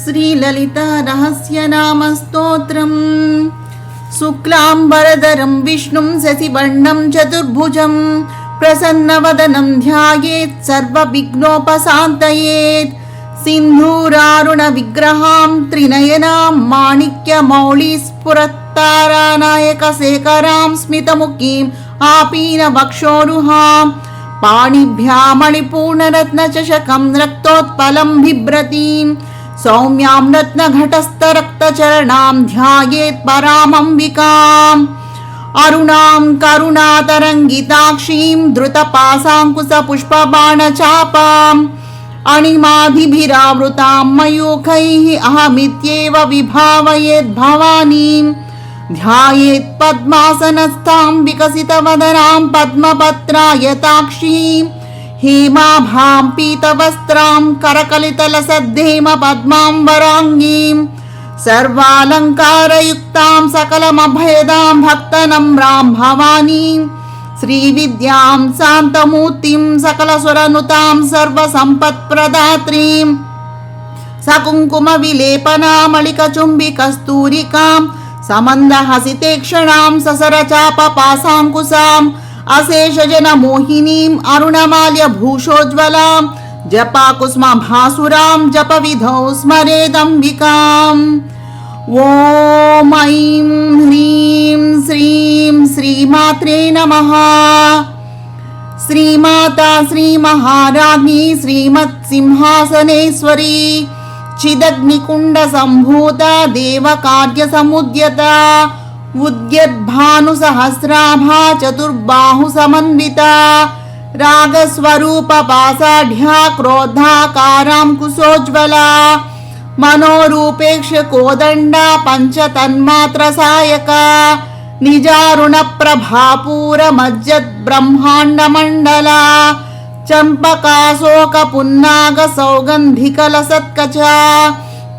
श्रीललिता रहस्यनाम स्तोत्रम्। शुक्लाम्बरधरं विष्णुं शशिवर्णं चतुर्भुजं प्रसन्नवदनं ध्यायेत् सर्वविघ्नोपशान्तयेत्। सिन्धूरारुणविग्रहां त्रिनयनां माणिक्यमौलिस्फुरत्तारानायकशेखरां स्मितमुखीम् आपीनवक्षोरुहां पाणिभ्यां मणिपूर्णरत्नचषकं रक्तोत्पलं बिभ्रतीं सौम्यां रत्नघटस्थरक्तचरणां ध्यायेत् परामम्बिकाम्। अरुणां करुणातरङ्गिताक्षीं धृतपाशाङ्कुशपुष्पबाणचापाम् अणिमादिभिरावृतां मयूखैः अहमित्येव विभावयेद् भवानीं। ध्यायेत् पद्मासनस्थां विकसितवदनां पद्मपत्रायताक्षीं हेमाभां पीतवस्त्रां करकलितलसद्धेम पद्माम्बराङ्गीं सर्वालङ्कारयुक्तां सकलमभयदां भक्तनम्रां भवानीं। श्रीविद्यां शान्तमूर्तिं सकलसुरनुतां सर्वसम्पत्प्रदात्रीं सकुङ्कुमविलेपनामलिकचुम्बिकस्तूरिकां समन्दहसितेक्षणां ससरचापपाशाङ्कुशाम् अशेषजनमोहिनीम् अरुणमाल्यभूषोज्ज्वलां जपाकुस्मभासुरां जपविधौ स्मरेदम्बिकाम्। ॐ ऐं ह्रीं श्रीं श्रीमात्रे नमः। श्रीमाता श्रीमहाराज्ञी श्रीमत्सिंहासनेश्वरी चिदग्निकुण्डसम्भूता देवकार्यसमुद्यता उद्यद्भानुसहस्राभा चतुर्बाहुसमन्विता रागस्वरूपपाषाढ्या क्रोधाकारां कुशोज्ज्वला मनोरूपेक्ष कोदण्डा पञ्चतन्मात्रसायका निजारुणप्रभापूरमज्जद्ब्रह्माण्डमण्डला चम्पकाशोकपुन्नागसौगन्धिकलसत्कचा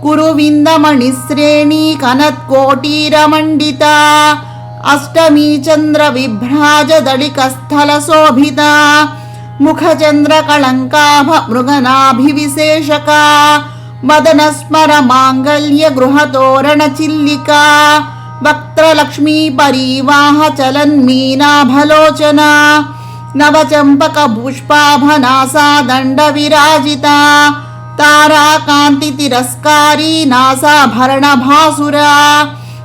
कुरुविन्दमणिश्रेणी कनत्कोटीरमण्डिता अष्टमी चन्द्रविभ्राजदलिकस्थलशोभिता मुखचन्द्रकलङ्काभ मृगनाभिविशेषका मदनस्मरमाङ्गल्यगृहतोरणचिल्लिका वक्त्रलक्ष्मीपरीवाहचलन्मीनाभलोचना नवचम्पकपुष्पाभनासा दण्डविराजिता ताराकान्तितिरस्कारी नासाभरणभासुरा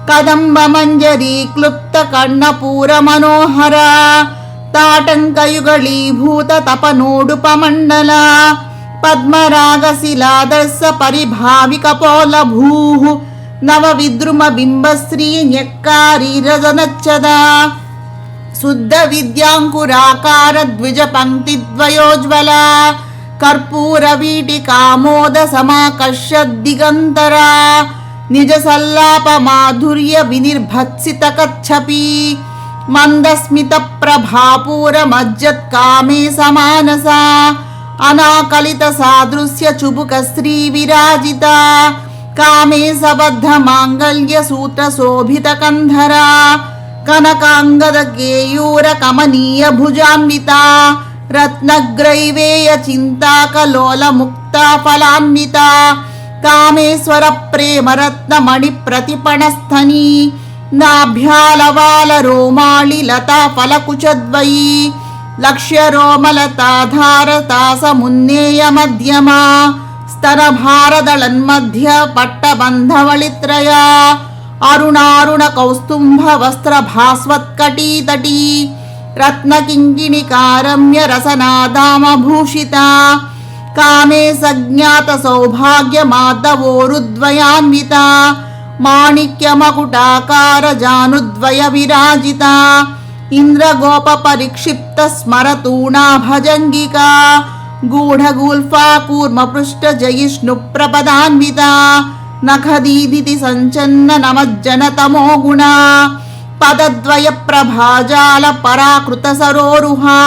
कदम्बमञ्जरी क्लुप्तकर्णपूरमनोहरा ताटङ्कयुगलीभूततपनोडुपमण्डला पद्मरागशिलादर्श परिभाविकपोलभूः नवविद्रुमबिम्बश्री न्यक्कारी रजनच्छदा शुद्धविद्याङ्कुराकार द्विजपङ्क्तिद्वयोज्ज्वला कर्पूरवीटिकामोदसमाकर्षद्दिगन्तरा निजसल्लापमाधुर्यविनिर्भत्सितकच्छपी मन्दस्मितप्रभापूरमज्जत्कामे समानसा अनाकलितसादृश्यचुबुकश्रीविराजिता कामे सबद्धमाङ्गल्यसूत्रशोभितकन्धरा कनकाङ्गदकेयूरकमनीयभुजान्विता रत्नग्रैवेयचिन्ताकलोलमुक्ता फलान्विता कामेश्वरप्रेमरत्नमणिप्रतिपणस्थनी नाभ्यालवालरोमाळिलता फलकुचद्वयी लक्ष्यरोमलताधारतासमुन्नेयमध्यमा स्तनभारदळन्मध्य पट्टबन्धवळित्रया अरुणारुणकौस्तुम्भवस्त्रभास्वत्कटीतटी रत्नकिङ्किणिकारम्यरसनादामभूषिता कामे सज्ञातसौभाग्यमाधवोरुद्वयान्विता माणिक्यमकुटाकारजानुद्वयविराजिता इन्द्रगोपपरिक्षिप्तस्मरतूणा भजङ्गिका गूढगुल्फा कूर्मपृष्ठजयिष्णुप्रपदान्विता नखदीदिति सञ्चन्न नमज्जनतमो गुणा पदद्वयप्रभाजाल पराकृतसरोरुहा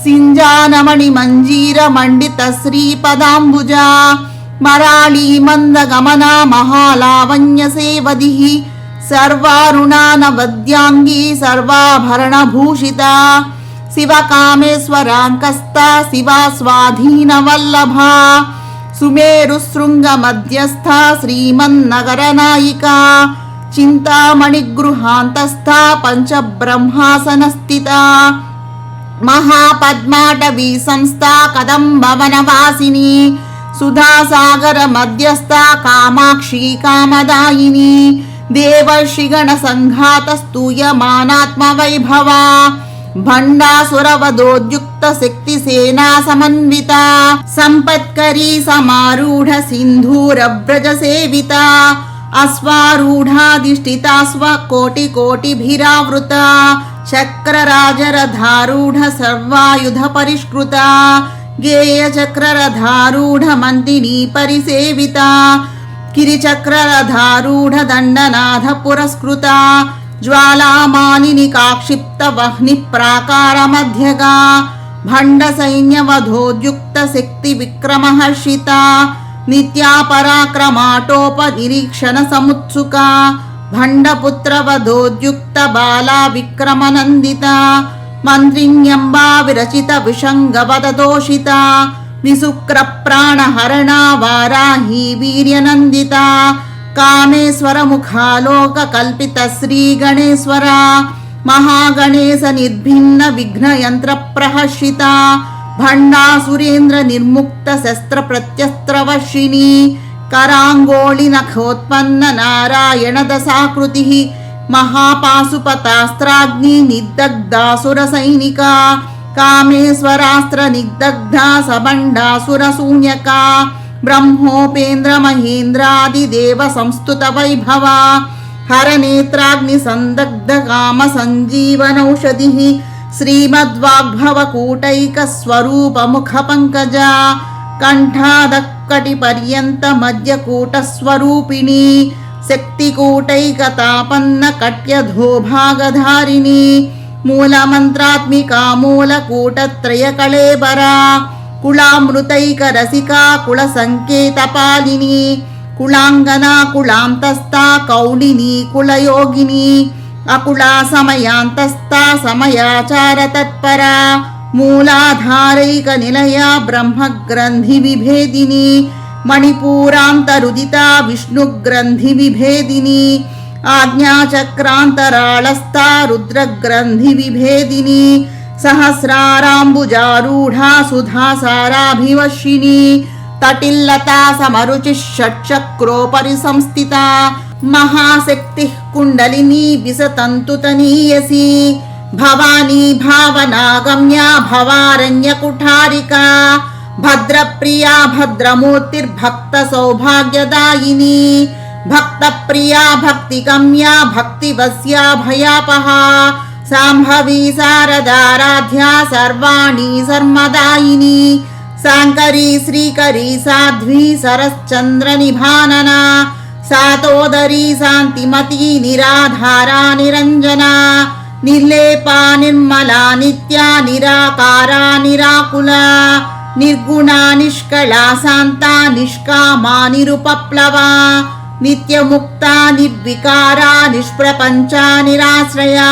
सिञ्जानमणिमञ्जीरमण्डितश्रीपदाम्बुजा मराळी मन्दगमना महालावण्यसेवधिः सर्वारुणानवद्याङ्गी सर्वाभरणभूषिता शिवकामेश्वराङ्कस्ता शिवा स्वाधीनवल्लभा సుమేరుశృంగమధ్యస్థ శ్రీమన్నగరనాయికా చింతామణిగృహాంతస్థ పంచబ్రహ్మాసనస్థిత మహాపద్మాటవీ సంస్థ కదంబవనవాసిని సుధాసాగర మధ్యస్థ కామాక్షి కామదాయిని దేవర్షిగణ సంఘాత స్తూయమానాత్మ వైభవ భండాసురవదోద్యుక్త శక్తి సేనా సమన్విత సంపత్కరీ సమారూఢ సింధూరవ్రజ సేవిత అశ్వారూఢాధిష్ఠితాశ్వ కోటి కోటిభిరావృత చక్రరాజరధారూఢ సర్వాయుధ పరిష్కృత గేయచక్రరధారూఢ మందినీ పరిసేవిత కిరిచక్రరధారూఢ దండనాథ పురస్కృత జ్వాలామాలిని కాక్షిప్త వహ్ని ప్రాకార మధ్యగా భండ సైన్యవధోద్యుక్త శక్తి విక్రమహర్షిత నిత్యా పరాక్రమాటోప నిరీక్షణ సముత్సుక భండపుత్రవధోద్యుక్త బాలా విక్రమనందిత మంత్రిణ్యంబా విరచిత విషంగవదోషిత విశుక్ర ప్రాణహరణ వారాహి వీర్యనందిత కామేశ్వర ముఖాలోక కల్పిత శ్రీ గణేశ్వర మహాగణేశ నిర్భిన్న విఘ్న యంత్ర ప్రహర్షిత భండాసురేంద్ర నిర్ముక్త శస్త్ర ప్రత్యస్త్రవర్షిణి కరాంగోళి నఖోత్పన్న నారాయణ దశాకృతి మహాపాశుపతాస్త్రాగ్ని నిర్దగ్ధాసుర సైనిక కామేశ్వరాస్త్ర నిగ్ధ సబండాసుర శూన్యక బ్రహ్మోపేంద్ర మహేంద్రాదిదేవ సంస్తుత వైభవ హరనేత్రాగ్ని సందగ్ధ కామ సంజీవనౌషధి శ్రీమద్వాగ్భవ కూటైక స్వరూప ముఖ పంకజ కంఠాదక్కటి పర్యంత మధ్యకూట స్వరూపిణి శక్తికూటైక తాపన్న కట్యధోభాగధారిణి మూలమంత్రాత్మికా మూలకూటత్రయ కళేబరా కుళామృతైక రసికా కుల సంకేత పాలిని కుళాంగనా కుళాంతస్థా కౌళిని కులయోగిని అకుళా సమయాంతస్థా సమయాచార తత్పరా మూలాధారైక నిలయ బ్రహ్మగ్రంథి విభేదిని మణిపూరాంతరుదిత విష్ణుగ్రంథి విభేదిని ఆజ్ఞాచక్రాంతరాళస్థా రుద్రగ్రంథి విభేదిని సహస్రారాంబుజారూఢా సుధాసారాభివర్షిణి తటిల్లతా సమరుచి షట్చక్రోపరి సంస్థిత మహాశక్తి కుండలిని విసతంతుతనీయసి భవానీ భావనాగమ్య భవారణ్య కుఠారికా భద్రప్రియా భద్రమూర్తిర్భక్త సౌభాగ్యదాయిని భక్తప్రియా భక్తిగమ్యా భక్తివస్యా భయాపహా సాంభవీ శారదారాధ్యా సర్వాణి సర్మదాయిని శాంకరీ శ్రీకరీ సాధ్వీ సరశ్చంద్ర నిభాననా సాతోదరీ శాంతిమతీ నిరాధారా నిరంజనా నిర్లేపా నిర్మలా నిత్యా నిరాకారా నిరాకులా నిర్గుణా నిష్కళా శాంతా నిష్కామా నిరుపప్లవా నిత్యముక్తా నిర్వికారా నిష్ప్రపంచా నిరాశ్రయా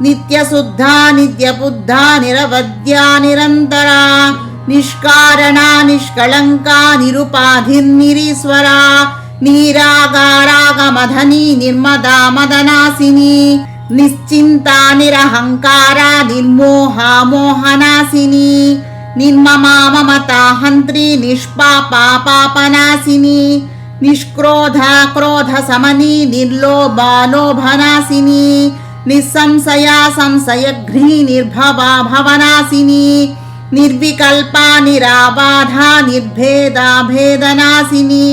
నిత్యశుద్ధా నిత్యబుద్ధా నిరవద్యా నిరంతరా నిష్కారణా నిష్కళంకా నిరుపాధిర్నిరీశ్వరా నీరాగారాగమధనీ నిర్మదా మదనాసిని నిశ్చింతా నిరహంకారా నిర్మోహా మోహనాసిని నిర్మమా మమతా హంత్రి నిష్పాపా పాపనాశిని నిష్క్రోధ క్రోధ సమని నిర్లోభా లోభనాశిని నిస్సంశయా సంశయఘ్ని నిర్భవా భవనాశిని నిర్వికల్పా నిరాబాధా నిర్భేదా భేదనాశిని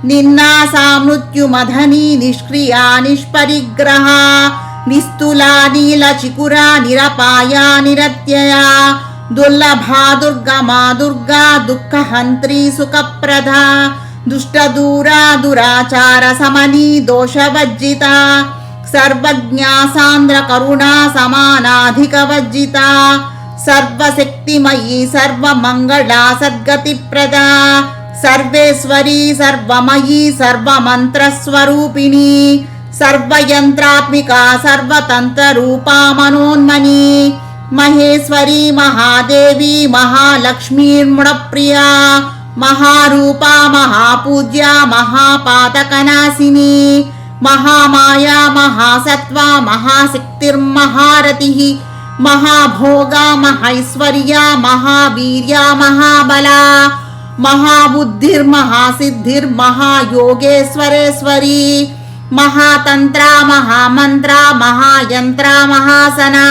నిర్నాశా మృత్యుమధని నిష్క్రియా నిష్పరిగ్రహ నిస్తులా నీలచికురా నిరపాయా నిరత్యయా దుర్లభా దుర్గమా దుర్గా దుఃఖహంత్రీ సుఖప్రదా దుష్టదూరా దురాచార సమనీ దోషవర్జిత సర్వజ్ఞా సాంద్ర కరుణా సమానాధికవర్జిత సర్వశక్తిమయీ సర్వమంగళా సద్గతిప్రదా సర్వేశ్వరీ సర్వమయీ సర్వమంత్రస్వరూపిణి సర్వయంత్రాత్మికా సర్వతంత్రరూపా మనోన్మని మహేశ్వరీ మహాదేవి మహాలక్ష్మీర్ముడప్రియా महारूपा महापूज्या महापातकनाशिनी महामाया महासत्त्वा महाशक्तिर्महारतिः महाभोगा महैश्वर्या महावीर्या महाबला महाबुद्धिर्महासिद्धिर्महायोगेश्वरेश्वरी महातंत्रा महामंत्रा महायंत्रा महासना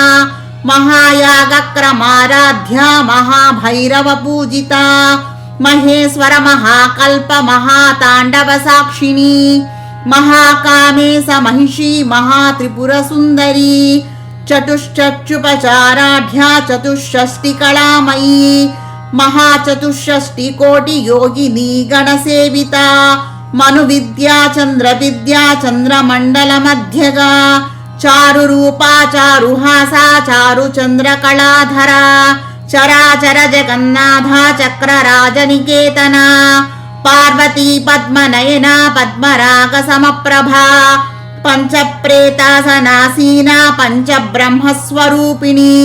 महायागक्रमाराध्या महाभैरव पूजिता महेश्वर महाकल्प महातांडव साक्षिणी महाकामेश महिषी महात्रिपुरसुंदरी चतुश्चक्षुपचाराढ्या चतुष्षष्टिकलामयी महाचतुष्षष्टिकोटि योगिनी गणसेविता मनुविद्या चंद्रविद्या चंद्रमंडलमध्यगा चारुरूपा चारुहासा चारुचंद्रकलाधरा चराचर जगन्नाथा चक्रराजनिकेतना पार्वती पद्मनयना पद्मरागसमप्रभा पंचप्रेतासनासीना पंचब्रह्मस्वरूपिणी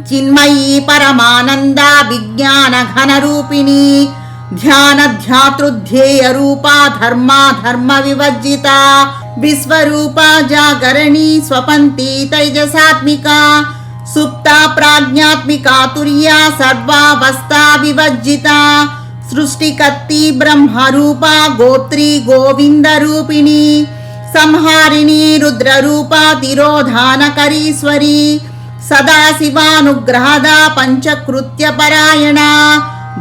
चिन्मयी परमानंदा विज्ञानघनरूपिणी ध्यानध्यातृध्येय रूपा धर्मा धर्म विवर्जिता विश्वरूपा जागरणी स्वपन्ती तैजसात्मिका सुप्ता प्राज्ञात्मिका तुर्या सर्वावस्था विवर्जिता सृष्टिकर्त्री ब्रह्मरूपा गोत्री गोविंदरूपिणी संहारिणी रुद्ररूपा तिरोधानकरीश्वरी सदाशिवानुग्रहदा पंचकृत्यपरायणा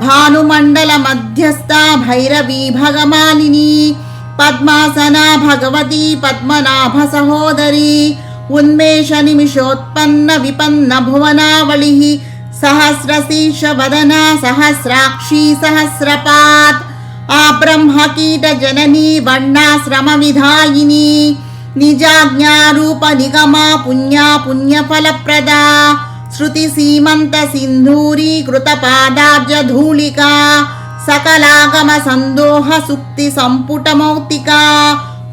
भानुमंडल मध्यस्था भैरवी भगमालिनी पद्मासना भगवती पद्मनाभ सहोदरी उन्मेष निमिषोत्पन्न विपन्न भुवनावलिः सहस्रशीर्ष वदना सहस्राक्षी सहस्रपात् आब्रह्मकीट जननी वर्णाश्रम विधायिनी निजाज्ञारूप निगमा पुण्या पुण्यफलप्रदा श्रुति सीमंत सिंधूरी कृतपादाब्ज धूलिका सकलागम संदोह सुक्ति संपुट मौक्तिका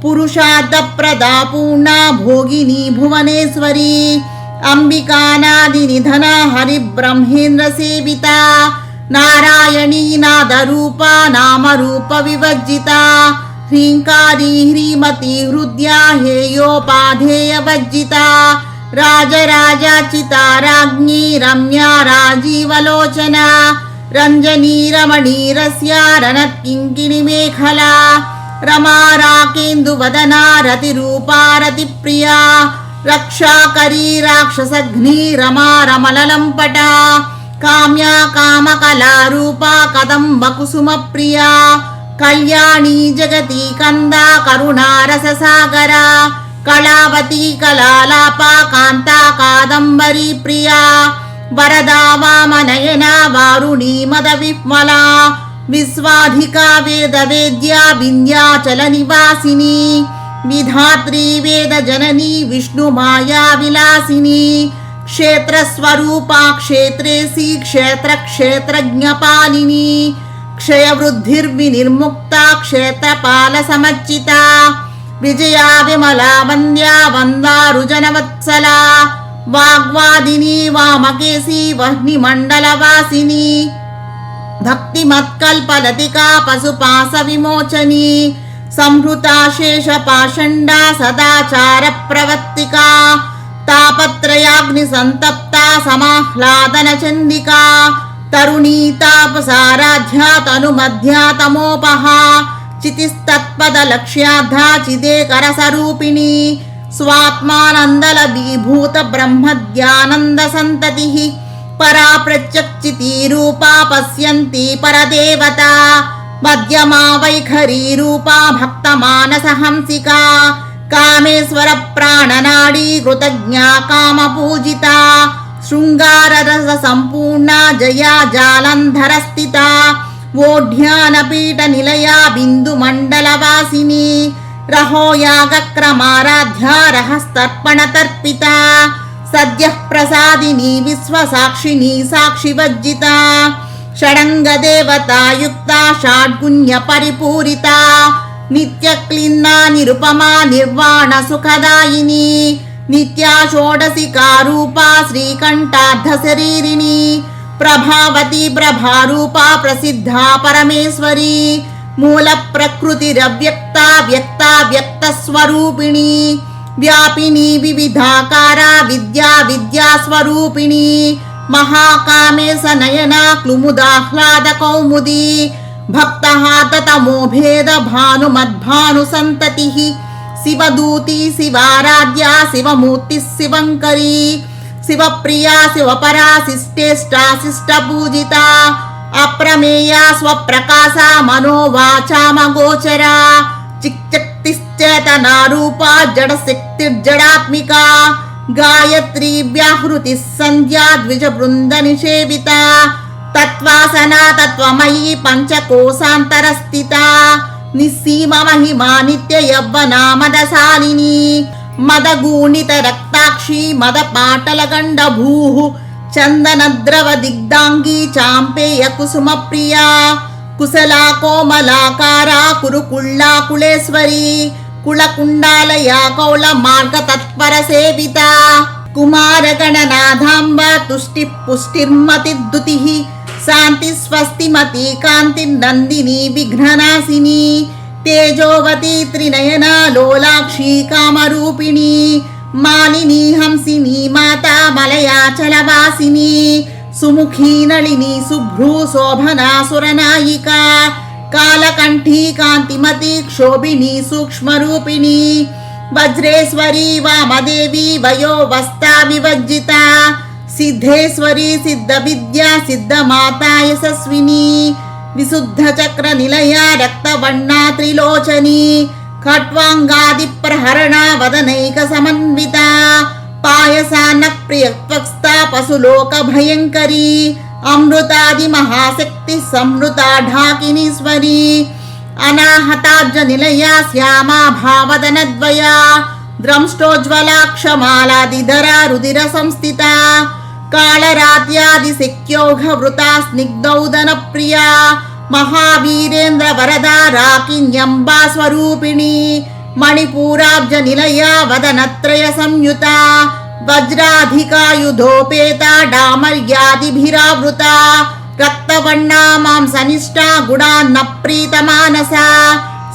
पुरुषार्थ प्रदा पूर्णा भोगिनी भुवनेश्वरी अंबिकानादि निधना हरि ब्रह्मेन्द्र सेविता नारायणी नादरूपा नामरूप विवर्जिता ह्रींकारी ह्रीमती हृद्या हेयोपाधेय वर्जिता राजराजाचिता राज्ञी रम्या राजीवलोचना रंजनी रमणी रस्या रणत्किङ्किणी मेखला रमा राकेन्दुवदना रतिरूपा रतिप्रिया रक्षाकरी राक्षसघ्नी रमा रमललम्पटा काम्या कामकलारूपा कदम्ब कुसुमप्रिया कल्याणी जगती कंदा करुणारससागरा कलावती कलालापा कांता कादंबरी प्रिया वरदा वामनयना वारुणी मद विमला विश्वाधिका वेद वेद्या विंध्याचल निवासिनी विधात्री वेद जननी विष्णु माया विलासिनी क्षेत्र स्वरूपा क्षेत्रेसी क्षेत्र क्षेत्रज्ञपालिनी क्षय वृद्धिर्विनिर्मुक्ता क्षेत्रपाल समर्चिता विजया विमला वन्द्या वन्दारुजनवत्सला वाग्वादिनी वामकेशी वह्निमण्डलवासिनी भक्तिमत्कल्पलतिका पशुपाश विमोचनी संहृता शेषपाषण्डा सदाचार प्रवर्तिका तापत्रयाग्निसन्तप्ता समाह्लादन चण्डिका तरुणी तापसाराध्या तनुमध्या तमोपहा चितिस्तत्पदलक्ष्याधा चिदेकरसरूपिणी स्वात्मानन्दलभीभूत ब्रह्मध्यानन्दसन्ततिः परा प्रत्यक्षितिरूपा पश्यन्ती परदेवता मध्यमा वैखरी रूपा भक्तमानसहंसिका कामेश्वर प्राणनाडी कृतज्ञा कामपूजिता शृंगाररस संपूर्णा जया जालंधर स्थिता वोढ्यानपीठ निलया बिंदुमण्डलवासिनी रहो यागक्रमाराध्या रहस्तर्पण तर्पिता सद्यः प्रसादिनी विश्वसाक्षिणी साक्षिवर्जिता षडंग देवता युक्ता षड्गुण्य परिपूरिता नित्यक्लिन्ना निरुपमा निर्वाण सुखदायिनी नित्या षोडशिका रूपा श्रीकंठार्ध शरीरिणी ప్రభావతి ప్రభారూపా ప్రసిద్ధా పరమేశ్వరి మూల ప్రకృతిరవ్యక్త వ్యక్త వ్యక్త స్వరూపిణి వ్యాపిని వివిధాకార విద్యా విద్యా స్వరూపిణి మహాకామేశ నయన క్లుముదాహ్లాద కౌముది భక్తహాతమో భేద భానుమద్భాను సంతతి శివదూతి శివారాధ్య శివమూర్తి శివంకరీ శివప్రియా శివపరా శిష్టేష్టాశిష్ట పూజిత అప్రమేయ స్వప్రకాశ మనోవాచామగోచరా చిక్చక్తిశ్చేతనారూపా జడశక్తిర్జడాత్మిక గాయత్రీ వ్యాహృతి సంధ్యా ద్విజ బృంద నిషేవిత తత్వాసనా తత్వమయీ పంచకోశాంతర స్థిత నిస్సీమ మహిమా నిత్య యవ్వనా మదశాలిని మదగూణిత రక్తాక్షి మద పాటల గండ భూ చందనద్రవ దిగ్ధాంగీ చాంపేయ కుసుమ ప్రియా కుశలా కోమలాకారా కురుకుళ్ళా కుళేశ్వరి కుళకుండాలయా కౌళ మార్గ తత్పర సేవిత కుమార గణనాథాంబ తుష్టి పుష్టిర్మతిద్దుతి శాంతి స్వస్తిమతి కాంతి నందిని విఘ్ననాశిని తేజోవతి త్రినయన లోలాక్షి కామరూపిణి మాలిని హంసిని మాతా మలయాచలవాసిని సుముఖీ నళిని శుభ్రూ శోభనా సురనాయిక కాలకంఠీ కాంతిమతి క్షోభిని సూక్ష్మరూపిణి వజ్రేశ్వరి వామదేవి వయోవస్థా వివర్జిత సిద్ధేశ్వరి సిద్ధ విద్యా సిద్ధమాతా యశస్విని విశుద్ధ చక్ర నిలయ రక్తవర్ణా త్రిలోచని ఖట్వాంగాది ప్రహరణ వదనైక సమన్విత పాయసాన్న ప్రియత్వక్స్త పశులోక భయంకరీ అమృతాది మహాశక్తి సంవృత ఢాకినీశ్వరి అనాహతాబ్జ నిలయ శ్యామా భావదనద్వయ ద్రంష్టోజ్వలాక్షమాలాదిధర రుదిర సంస్థిత కాళరాత్యాది శక్యోఘ వృతా స్నిగ్ధౌదన ప్రియా మహావీరేంద్ర వరదా రాకిన్యంబా స్వరూపిణి మణిపూరాబ్జ నిలయ వదనత్రయ సంయుత వజ్రాధికాయుధోపేత డామర్యాదిభిరావృత రక్తవర్ణా మాంసనిష్టా గుణాన్న ప్రీత మానస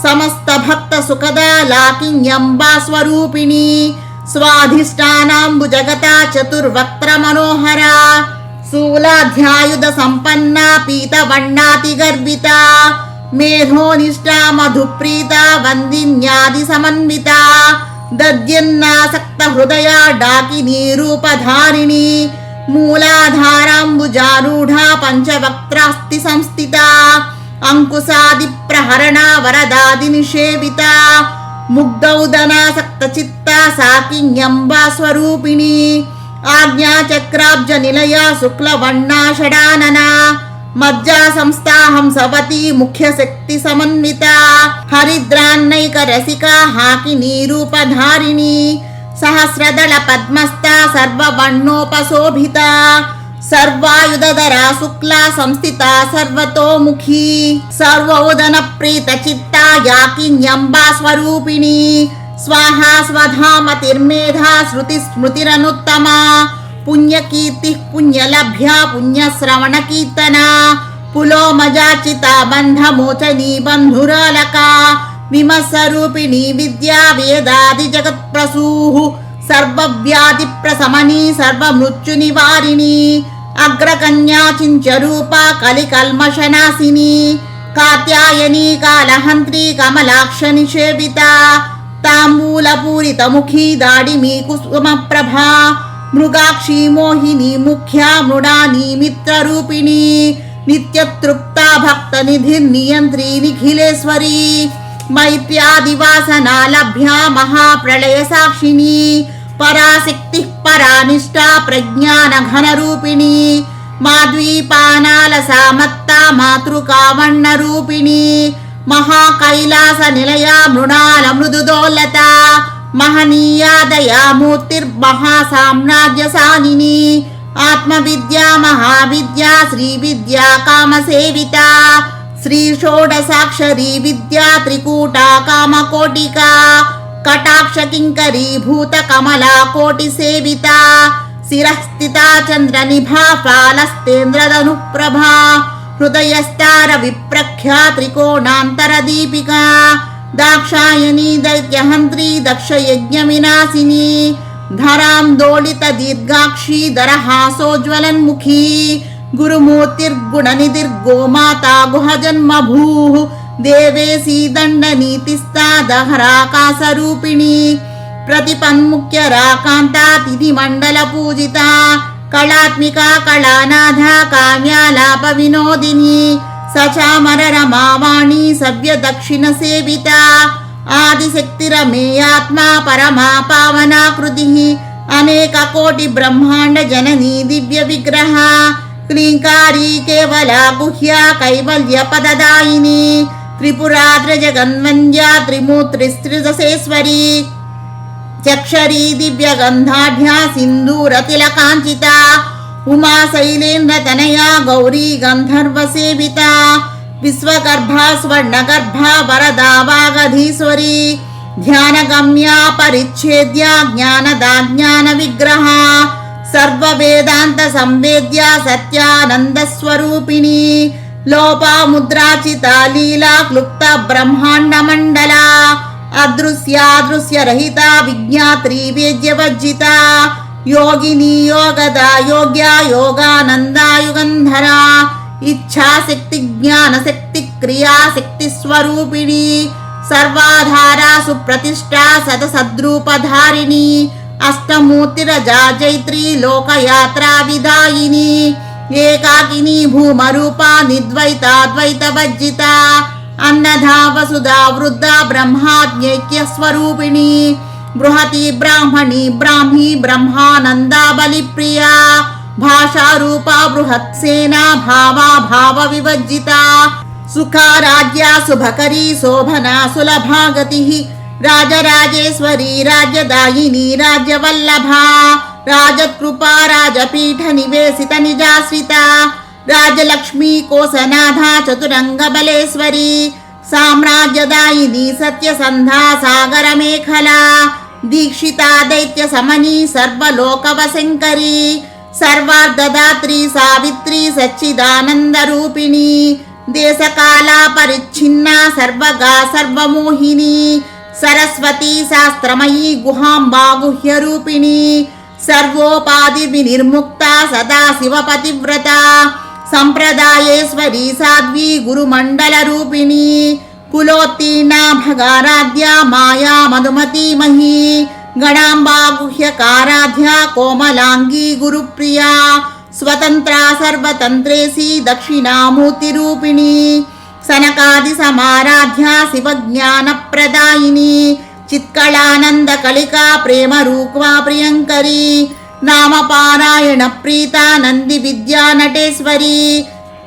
సమస్త భక్త సుఖద లాకిన్యంబా స్వరూపిణి స్వాధిష్టానాంబు జగత చతుర్వక్త్ర మనోహర శూలాధ్యాయుధ సంపన్న పీతవర్ణాతి గర్విత మేధోనిష్ట మధుప్రీత వందిన్యాది సమన్విత దద్యన్నాసక్త హృదయ డాకినీ రూపధారిణి మూలాధారాంబుజారూఢ పంచవక్త్రాస్తి సంస్థిత అంకుశాది ప్రహరణ వరదాది నిషేవిత ముగ్ధౌదనాసక్త చిత్త సాకిన్యంబా స్వరూపిణి ఆజ్ఞాచక్రాబ్జ నిలయ శుక్లవర్ణా షడానన మజ్జా సంస్థాహం సవతి ముఖ్య శక్తి సమన్విత హరిద్రాన్నైక రసిక హాకినీ రూపధారిణి సహస్రదళ పద్మస్థ సర్వవర్ణోపశోభిత సర్వాయుధరా శుక్ల సంస్థిత సర్వతోముఖీ సర్వోదన ప్రీత చిత్త యాకిన్యంబా స్వరూపిణి స్వాహా స్వధామతిర్మేధా శృతి స్మృతిరనుత్తమా పుణ్యకీర్తి పుణ్యలభ్య పుణ్యశ్రవణ కీర్తన పులోమజాచిత బంధమోచనీ బంధురాలక విమస్సరూపిణి విద్యా వేదాది జగత్ప్రసూః సర్వవ్యాధి ప్రశమని సర్వమృత్యు నివారిణి అగ్రకన్యా చించరూప కలికల్మషనాశిని కాత్యాయని కాలహంత్రి కమలాక్ష నిషేవిత తాంబూలపూరితముఖీ దాడిమీ కుసుమప్రభా మృగాక్షి మోహిని ముఖ్యా మృడాని మిత్రరూపిణి నిత్యతృప్త భక్త నిధిర్నియంత్రి నిఖిలేశ్వరి మైత్ర్యాదివాసనా లభ్యా మహాప్రళయ సాక్షిని పరాశక్తి పరానిష్టా ప్రజ్ఞాన ఘనరూపిణి మాద్వీపానాలసా మత్తా మాతృకావన్న రూపిణి మహాకైలాస నిలయ మృణాల మృదుదోల్లత మహనీయాదయా మూర్తిర్మహాసామ్రాజ్యసానిని ఆత్మవిద్యా మహావిద్యా శ్రీవిద్యా కామసేవిత శ్రీ షోడసాక్షరీ విద్యా త్రికూటా కామకోటికా కటాక్ష కింకరీ భూత కమలా కోటి సేవిత శిరః స్థితా చంద్రనిభా ఫాలస్తేంద్రధనుఃప్రభా హృదయస్తార విప్రఖ్యా త్రికోణాంతరదీపికా దాక్షాయణీ దైత్యహంత్రీ దక్షయజ్ఞవినాశిని ధరాం దోళిత దీర్ఘాక్షి దరహాసోజ్వలన్ముఖీ గురుమూర్తిర్గుణనిధిర్గోమాతా గుహజన్మభూః దేవేశీ దండనీతిస్థా దహరాకాశరూపిణి ప్రతిపన్ముఖ్యరాకాంతా తిథిమండల పూజిత కళాత్మికా కళానాథ కావ్యాలాప వినోదిని సచామర రమావాణి సవ్య దక్షిణ సేవిత ఆదిశక్తిరమేయాత్మా పరమా పావనాకృతి అనేక కోటి బ్రహ్మాండ జననీ దివ్య విగ్రహ క్లీంకారీ కేవలా గుహ్యా కైవల్య పదదాయిని త్రిపురాద్ర జగన్వంద్యా త్రిమూర్తిస్త్రిదశేశ్వరీ చక్షరీ దివ్య గంధాఢ్యా సింధూర తిలకాంచిత ఉమా శైలేంద్ర తనయా గౌరీ గంధర్వ సేవిత విశ్వగర్భా స్వర్ణగర్భా వరదా వాగధీశ్వరీ ధ్యానగమ్యా పరిచ్ఛేద్యా జ్ఞానదా జ్ఞాన విగ్రహ సర్వవేదాంత సంవేద్యా సత్యానంద స్వరూపిణి లోపాముద్రాచిత లీలా క్లుప్త బ్రహ్మాండ మండల అదృశ్యాదృశ్య రహిత విజ్ఞాత్రీ వేద్యవర్జిత యోగిని యోగదా యోగ్యా యోగానందా యుగంధరా ఇచ్ఛాశక్తి జ్ఞానశక్తి క్రియాశక్తి స్వరూపిణి సర్వాధారా సుప్రతిష్టా సదసద్రూపధారిణి అష్టమూర్తిరజా జైత్రీ లోకయాత్రా విదాయిని ఏకాకిని భూమరూపా నిర్ద్వైతాద్వైత వర్జిత అన్నధా వసుధా వృద్ధ బ్రహ్మాజ్ఞైక్య స్వరూపిణి బృహతి బ్రాహ్మణి బ్రాహ్మీ బ్రహ్మానందా బలిప్రియా భాషారూపా బృహత్సేనా భావా భావ వివర్జిత సుఖారాజ్యా శుభకరీ శోభనా సులభాగతి రాజరాజేశ్వరీ రాజ్యదాయిని రాజ్యవల్లభా రాజకృపా రాజపీఠ నివేశిత నిజాశ్రిత రాజలక్ష్మీ కోసనాథా చతురంగ బలేశ్వరీ సామ్రాజ్యదాయిని సత్యసంధా సాగర మేఖలా దీక్షితా దైత్య సమనీ సర్వలోకవశంకరీ సర్వార్ధదాత్రి సావిత్రి సచ్చిదానంద రూపిణి దేశకాలా పరిచ్ఛిన్నా సర్వగా సర్వమోహిని సరస్వతీ శాస్త్రమయీ గుహాంబా గుహ్య రూపిణి సర్వోపాధి వినిర్ముక్త సదా శివపతివ్రత సంప్రదాయేశ్వరీ సాధ్వీ గురుమండల రూపిణి కులోత్తీర్ణా భగారాధ్య మాయా మధుమతీమహీ గణాంబా గుహ్యకారాధ్య కోమలాంగీ గురుప్రియా స్వతంత్రా సర్వతంత్రేసి దక్షిణామూర్తి రూపిణి సనకాది సమారాధ్య శివజ్ఞాన ప్రదాయిని చిత్కళానంద కలికా ప్రేమ రూక్వా ప్రియంకరీ నామపారాయణ ప్రీత నంది విద్యా నటేశ్వరీ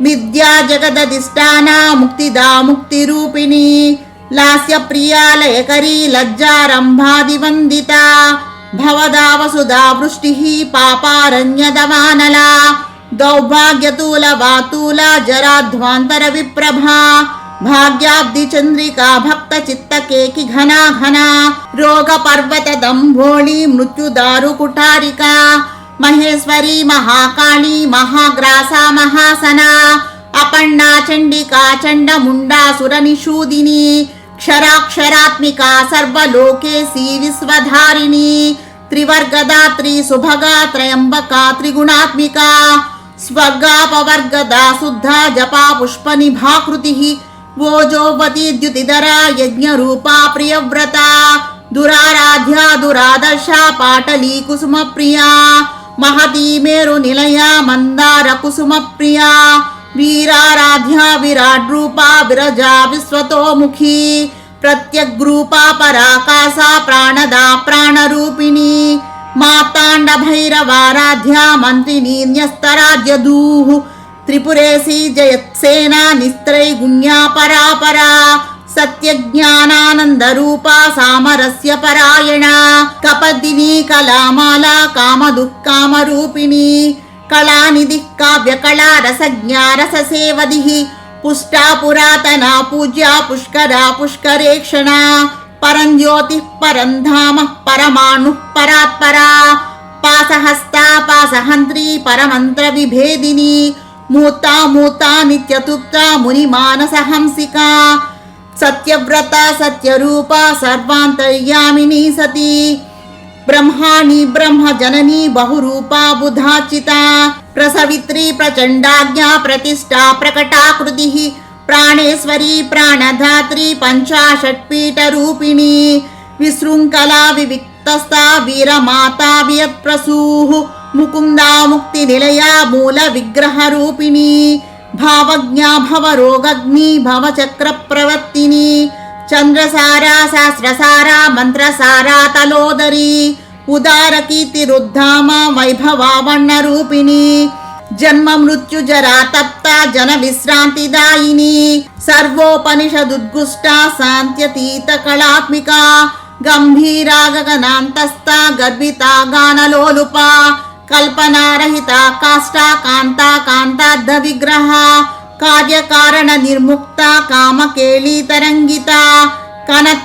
విద్యా జగదధిష్టాన ముక్తిదా ముక్తి రూపిణి లాస్య ప్రియాలయకరీ లజ్జారంభాదివందిత భవదా వసుదా వృష్టి పాపారణ్యదవానలా దౌర్భాగ్యతూల వాతూల జరాధ్వాంతర విప్రభా భాగ్యాబ్ది చంద్రికా భక్త చిత్త కేకి ఘనా ఘనా రోగ పర్వత దంభోళి మృత్యుదారు కుటారిక మహేశ్వరీ మహాకాళీ మహాగ్రాసా మహాసనా అపర్ణా చండికా చండముండాసుర నిషూదిని క్షరాక్షరాత్మికా సర్వలోకేశీ విశ్వధారిణి త్రివర్గదాత్రి సుభగా త్రయంబకా త్రిగుణాత్మికా స్వర్గాపవర్గదా శుద్ధ జపా పుష్ప నిభాకృతి ఓజోవతి ద్యుతిధరా యజ్ఞరూపా ప్రియవ్రత దురారాధ్యా దురాదర్శ పాటలీ కుసుమ ప్రియా మహతీ మేరు నిలయ మందార కుసుమ ప్రియా వీరారాధ్యా విరాట్ రూపా విరజా విశ్వతోముఖీ ప్రత్యగ్రూపా పరాకాశా ప్రాణదా ప్రాణరూపిణి మార్తాండ భైరవారాధ్యా మంత్రిని న్యస్తరాజ్యదూః త్రిపురేశీ జయత్సేనా నిస్త్రైగుణ్యా పరాపరా సత్యజ్ఞానానంద రూపా సామరస్య పరాయణ కపదిని కళామాలా కామదుఃకామ రూపిణి కళానిధి కావ్య కళా రసజ్ఞా రససేవదిః పుష్టా పురాతనా పూజ్యా పుష్కరా పుష్కరేక్షణా పరంజ్యోతి పరంధామ పరమాణు పరాత్పరా పాసహస్తా పాసహంత్రి పరమంత్ర విభేదిని మూర్తా మూర్తా నిత్యతుత్ర ముని మానస హంసిక సత్యవ్రత సత్యరూప సర్వాంతర్యామిని సతి బ్రహ్మాణి బ్రహ్మజనని బహురూపా బుధాచిత ప్రసవిత్రి ప్రచండాజ్ఞా ప్రతిష్టా ప్రకటాకృతి ప్రాణేశ్వరి ప్రాణధాత్రి పంచాషట్పీఠరూపిణి విశృంఖలా వివిక్తస్థా వీరమాతా వియత్ప్రసూః ముకుందా ముక్తి నిలయా మూల విగ్రహ రూపిణి భావజ్ఞా భవరోగగ్ని భవచక్ర ప్రవర్తిని చంద్రసారా శాస్త్రసారా మంత్రసారా తలోదరి ఉదార కీర్తిరుద్ధామ వైభవావన్న రూపిణి జన్మ మృత్యు జరా తప్త జన విశ్రాంతిదాయిని సర్వోపనిషదుద్గుష్ట శాంత్యతీత కళాత్మిక గంభీరా గగనాంతస్థ గర్భితా గానలోలుప కల్పనారహిత కాష్టా కాంతా కాంతార్థ విగ్రహ కార్యకారణ నిర్ముక్త కామకేళీ తరంగిత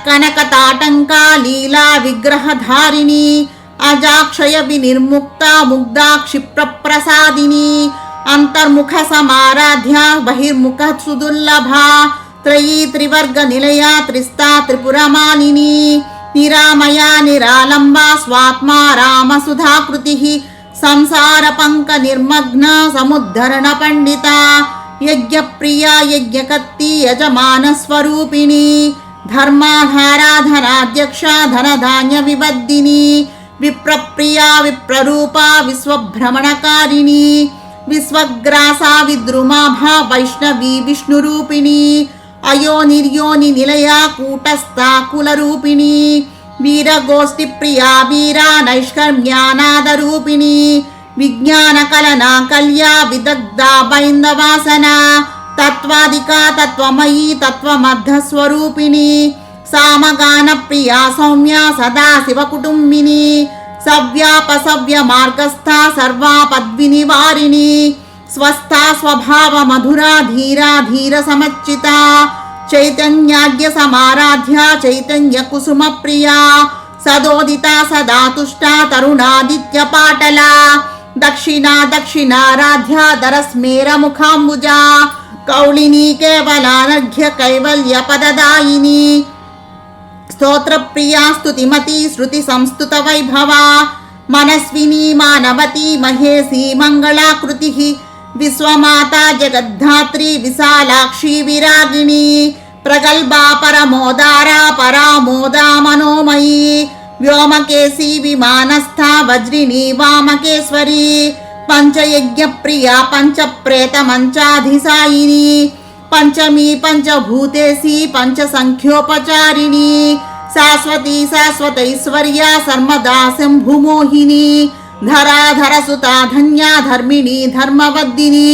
కనక తాటంకా లీలా విగ్రహధారిణి అజాక్షయ వినిర్ముక్త ముగ్ధా క్షిప్ర ప్రసాదిని అంతర్ముఖ సమారాధ్య బహిర్ముఖ సుదుర్లభ త్రయీ త్రివర్గ నిలయ త్రిస్తా త్రిపురమాలిని నిరామయ నిరాలంబ స్వాత్మా రామ సుధాకృతి సంసార పంక నిర్మగ్న సముద్ధరణ పండిత యజ్ఞప్రియ యజ్ఞకత్తి యజమాన స్వరూపిణి ధర్మాధారాధనాధ్యక్ష ధనధాన్య విబద్ధిని విప్రప్రియ విప్రరూప విశ్వభ్రమణకారిణి విశ్వగ్రాసా విద్రుమాభ వైష్ణవీ విష్ణురూపిణి అయోనిర్యోని నిలయ కూటస్థా కులరూపిణి వీరగోష్ఠి ప్రియా వీరా నైష్కర్మ్యానాదరూపిణి విజ్ఞాన కలనా కల్యా విదగ్ధా బైందవాసన తత్వాదికా తత్వమయీ తత్వమధ్యస్వరూపిణి సామగాన ప్రియా సౌమ్య సదా శివ కుటుంబిని సవ్యాపసవ్య మార్గస్థ సర్వాపద్విని వారిణి స్వస్థా స్వభావ మధురా ధీరా ధీర సమచ్చిత చైతన్యాగ్య సమారాధ్య చైతన్య కుసుమ ప్రియా సదోదిత సదా తుష్ట తరుణాదిత్య పాటల దక్షిణారాధ్య దరస్మేర ముఖాంబుజ కౌళిని కేవలానర్ఘ్య కైవల్య పదదాయిని స్తోత్ర ప్రియా స్తుతిమతి శృతి సంస్తుత వైభవ మనస్విని మానవతి మహేసి మంగళాకృతి విశ్వమాతా జగద్ధాత్రి విశాలాక్షి విరాగిణి ప్రగల్భా పరమోదారా పరామోదా మనోమయీ వ్యోమకేశీ విమానస్థ వజ్రిణి వామకేశ్వరి పంచయజ్ఞ ప్రియా పంచప్రేత మంచాధిసాయిని పంచమీ పంచభూతేసి పంచ సంఖ్యోపచారిణి శాశ్వతీ శాశ్వతైశ్వర్య సర్మదా శంభుమోహిని ధరాధర సుతా ధన్యా ధర్మిణి ధర్మవద్దిని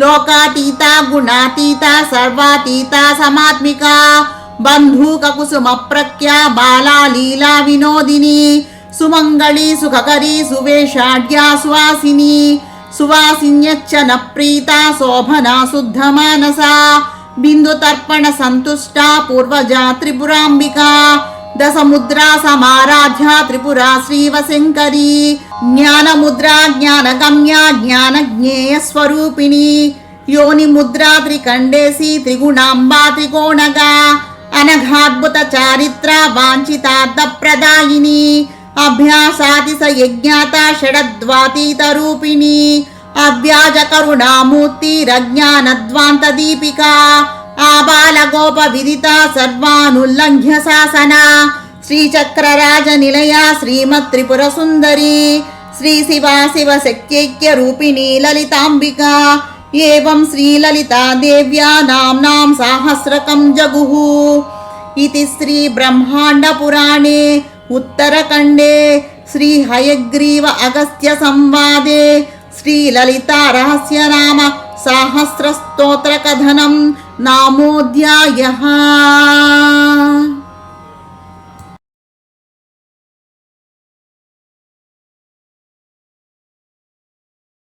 లోకాతీత గుణాతీత సర్వాతీత సమాత్మిక బంధూక కుసుమ ప్రఖ్యా బాలా లీలా వినోదిని సుమంగళి సుఖకరి సువేషాఢ్యా సువాసిని సువాసిన్యచ్చన ప్రీత శోభనా శుద్ధ మానస బిందు తర్పణ సంతుష్ట పూర్వజా త్రిపురాంబిక దశముద్రా సమారాధ్య త్రిపురా శ్రీవశంకరి జ్ఞానముద్రా జ్ఞానగమ్య జ్ఞానజ్ఞేయ స్వరూపిణి యోని ముద్రా త్రికండేసి త్రిగుణాంబా త్రికోణగా అనఘాద్భుత చారిత్ర వాంఛితార్థ ప్రదాయిని అభ్యాసాతి స యజ్ఞాత షడద్వాతీత రూపిణి అవ్యాజ కరుణామూర్తి రజ్ఞానద్వాంత దీపిక ఆబాల గోప విదిత సర్వానుల్లంఘ్య శాసన శ్రీచక్రరాజ నిలయ శ్రీమత్ త్రిపుర సుందరి శ్రీ శివా శివ శక్త్యైక్య రూపిణి లలితాంబిక ఏవం శ్రీలలితా దేవ్యా నామ్నాం సాహస్రకం జగుః ఇతి శ్రీ బ్రహ్మాండ పురాణే ఉత్తరఖండే శ్రీ హయగ్రీవ అగస్త్య సంవాదే శ్రీ లలితా రహస్య నామ సహస్ర స్తోత్ర కథనం నామోధ్యాయః.